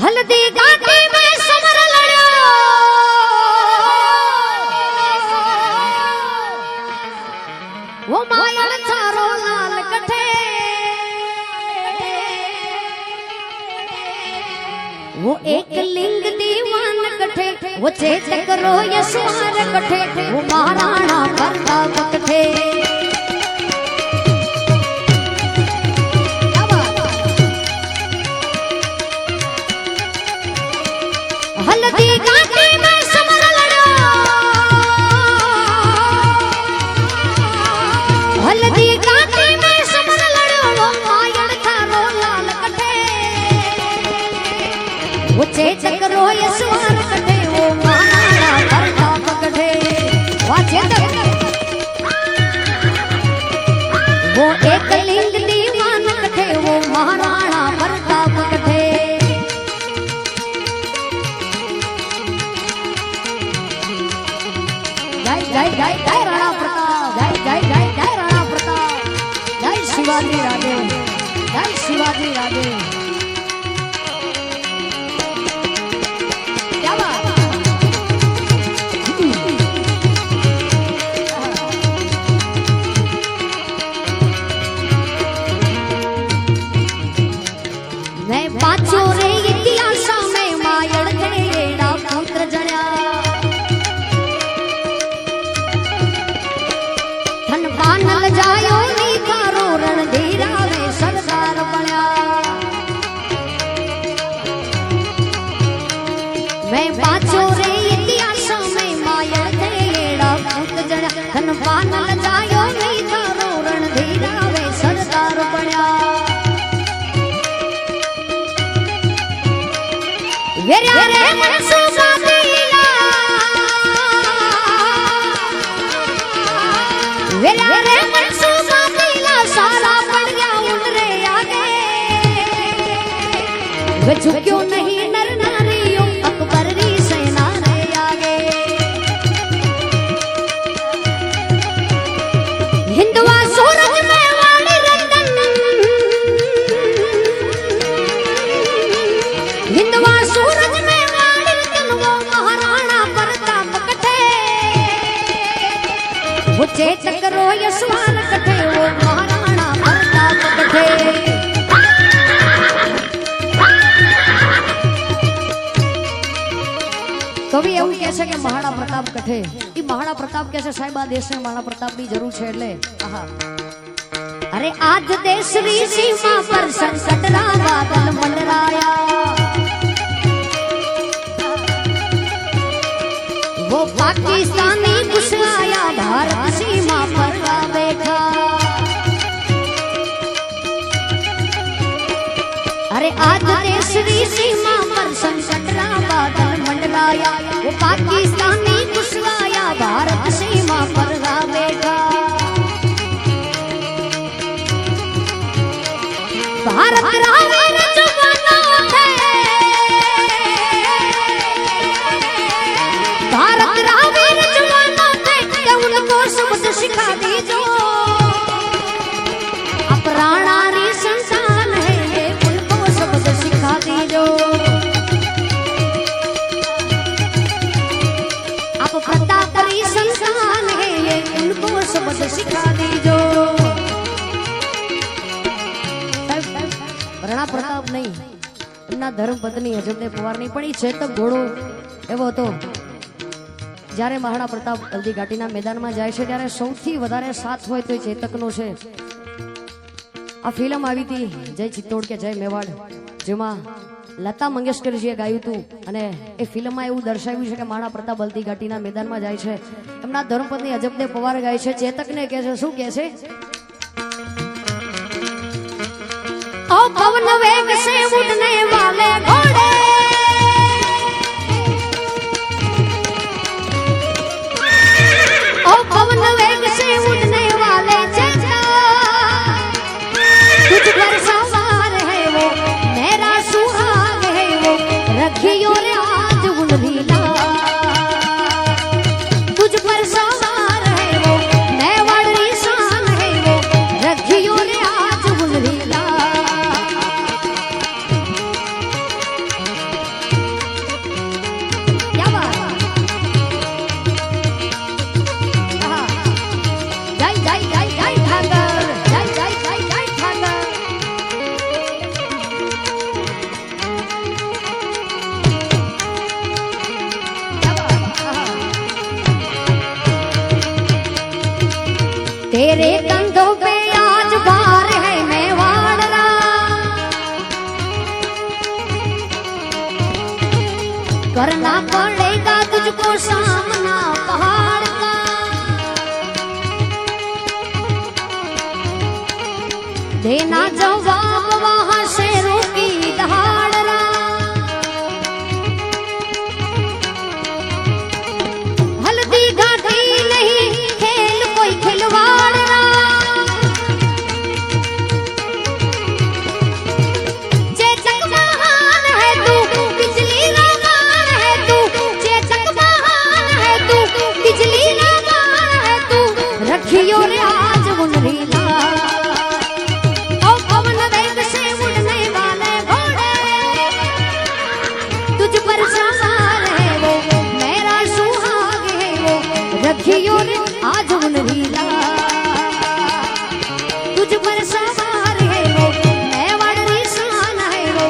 हल्दी घाटी में समर लड़ो वो माया चारो लाल कठे वो एक लिंग दीवान कठे वो चेतक रो यशवार कठे वो महाराणा प्रताप कठे हल्दी घाटी में समर लड़ो हल्दी घाटी में समर लड़ो वो मायण थारो लाल कठे वो चेतक रो यशवार कठे वो महाराणा प्रताप कठे वाह चेतक वो एक लिंग दीवान कठे वो महाराणा प्रताप कठे जय जय जय राणा प्रताप जय जय जय जय राणा प्रताप जय शिवाजी राजे जय शिवाजी राजे क्या बात मैं पांचों रे इतिहास में मायड़ तेरा पुत्र जन्या पानल जायो नी थारो रणधीरा वे सरदार बन्या मैं पांचों रे इतिहास में माया तेरा पुत जड़ा धन पानल जायो नी थारो रणधीरा वे सरदार बन्या वेरा रे मनसूबा दिला वेरा रे मनसूबा दिला सारा पड़ गया उन रे आगे वे झुक्यो नहीं नर नारियों अकबर री सेना रे आगे हिंदुआ सूरज में वाली रतन हिंदुआ सूरज में वाली रतन वो महाराणा प्रताप कठे वो चेतक रो यशवान कठे वो महाराणा प्रताप कठे तो भी એવું કહે છે કે મહારાણા પ્રતાપ કઠે ઈ મહારાણા પ્રતાપ કહે છે સાહેબ આ દેશને મહારાણા પ્રતાપની જરૂર છે એટલે આહા અરે આજ દેશની સીમા પર સંકટના વાદળ મંડરાયા वो पाकिस्तानी घुसराया भारत सीमा पर आ बैठा अरे आज देशनी सीमा पर संकटना बादल मंडराया वो पाकिस्तानी घुसराया भारत सीमा पर आ बैठा भारत रावे भारत रावीर जवानों थे उनको सबक सिखा दीजो अब राणा री संतान है ये उनको सबक सिखा दीजो अब प्रताप री संतान है ये उनको सबक सिखा दीजो राणा प्रताप नहीं એમના ધર્મપત્ની અજબને પવારની પણ ઈ ચેતક ઘોડો એવો હતો જ્યારે મહારાણા પ્રતાપ હલ્દી ઘાટીના મેદાનમાં જાય છે ત્યારે સૌથી વધારે સાથ હોય તો ચેતકનો છે આ ફિલ્મ આવી હતી જય ચિત્તોડ કે જય મેવાડ જેમાં લતા મંગેશકરજીએ ગાયું હતું અને એ ફિલ્મમાં એવું દર્શાવ્યું છે કે મહારાણા પ્રતાપ હલ્દી ઘાટીના મેદાનમાં જાય છે એમના ધર્મપત્ની અજબને પવાર ગાય છે ચેતકને કહે છે શું કહે છે ओ पवन वेग से उड़ने वाले घोड़े ओ पवन वेग से उड़ने वाले चेता तुझ पर सवार है वो मेरा सुहाग है वो रखियो रे आज उड़ीला तुझ पर सवार है वो मेवाड़ री शान है वो रखियो रे आज उड़ीला तेरे कंधों पे आज भार है मेवाड़ना, करना पड़ेगा तुझको सामना पहाड़ का। देना जवाब वहां शेरों की दहाड़ना, हल्दी घाटी नहीं खेल कोई खिलवाड़ना। चेचक महान है तू, बिजली लगान है तू, चेचक महान है तू, बिजली लगान है तू। रखियो रे आज मुनरीला रखियो रे आज मुनरीला, तुझ पर सवार है वो मेवाड़ी शान है वो।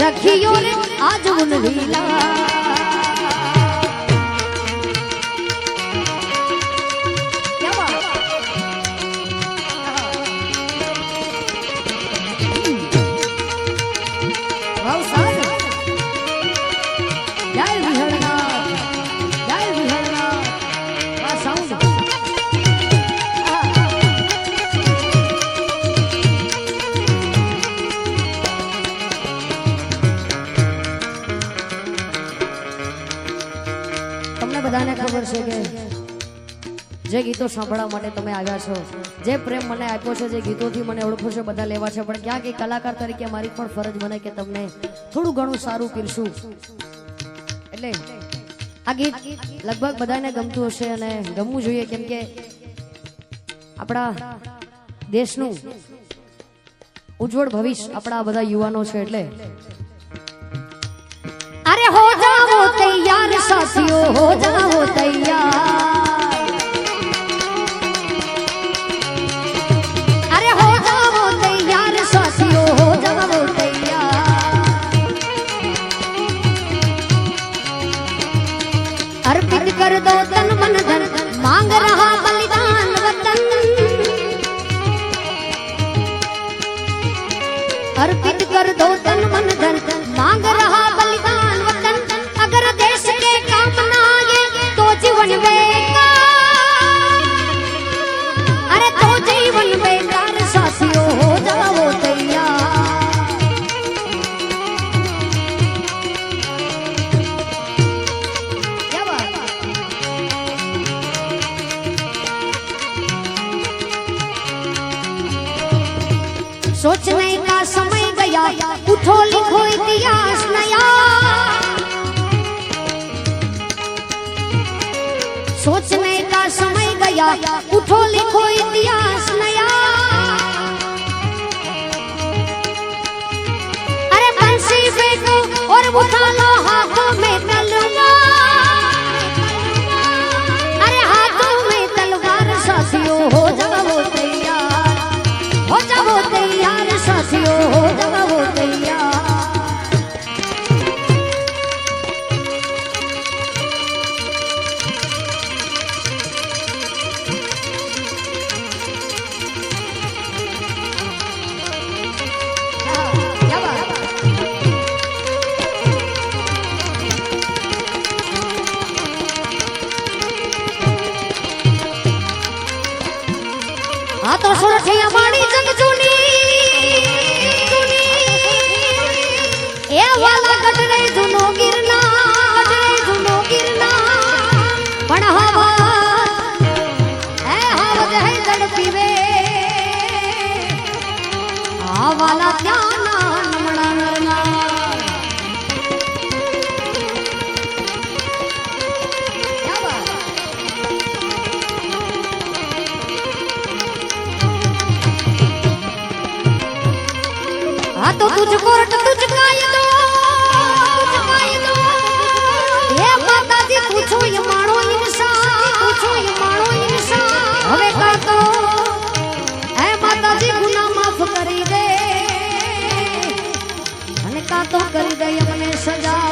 रखियो रे आज मुनरीला, क्या बात। वाह साहब, जय विहड़नाथ, जय विहड़नाथ। તમને બધાને ખબર છે કે જે ગીતો સાંભળવા માટે તમે આવ્યા છો, જે પ્રેમ મને આપ્યો છે, જે ગીતોથી મને ઓળખો છો, બધા લેવા છે, પણ ક્યાંક એક કલાકાર તરીકે મારી પણ ફરજ બને કે તમને થોડું ઘણું સારું પીરસું. એટલે આ ગીત લગભગ બધાને ગમતું હશે અને ગમવું જોઈએ, કેમ કે આપણા દેશનું ઉજ્જવળ ભવિષ્ય આપણા બધા યુવાનો છે. એટલે અરે હો જાઓ તૈયાર સાથીઓ, હો જાઓ તૈયાર, અરે હો જાઓ તૈયાર સાથીઓ, હો જાઓ તૈયાર. अर्पित कर दो तन मन धन, मांग रहा बलिदान वतन. अर्पित कर दो तन मन धन, मांग रहा बलिदान वतन. अगर देश के काम ना आए तो जीवन बेकार, अरे तो जीवन बेकार. साथियों हो जाओ तैयार. सोचने का समय गया, उठो लिखो इतिहास नया. सोचने का समय गया, उठो लिखो इतिहास नया. अरे बंसी फेंको और उठा लो हाथों में तलवार, अरे हाथों में तलवार. साथियों हो जाओ तैयार, हो जाओ तैयार. साथियों हो जाओ तैयार. क्या बात. हाँ तो सुरठिया बाड़ी जग जूनी, वाला कटरे जुनो गिरना, कटरे जुनो गिरना. पण हवा है हवा है तड़पी वे, आ वाला ध्यान नमणा नरना. क्या बात. हाँ तो तुझको तुझका पूछो ये मानो इंसान, पूछो ये मानो इंसान. હવે કા તો હે માતાજી ગુનાહ માફ કરી દે, અને કા તો કરી દે અમને સજા.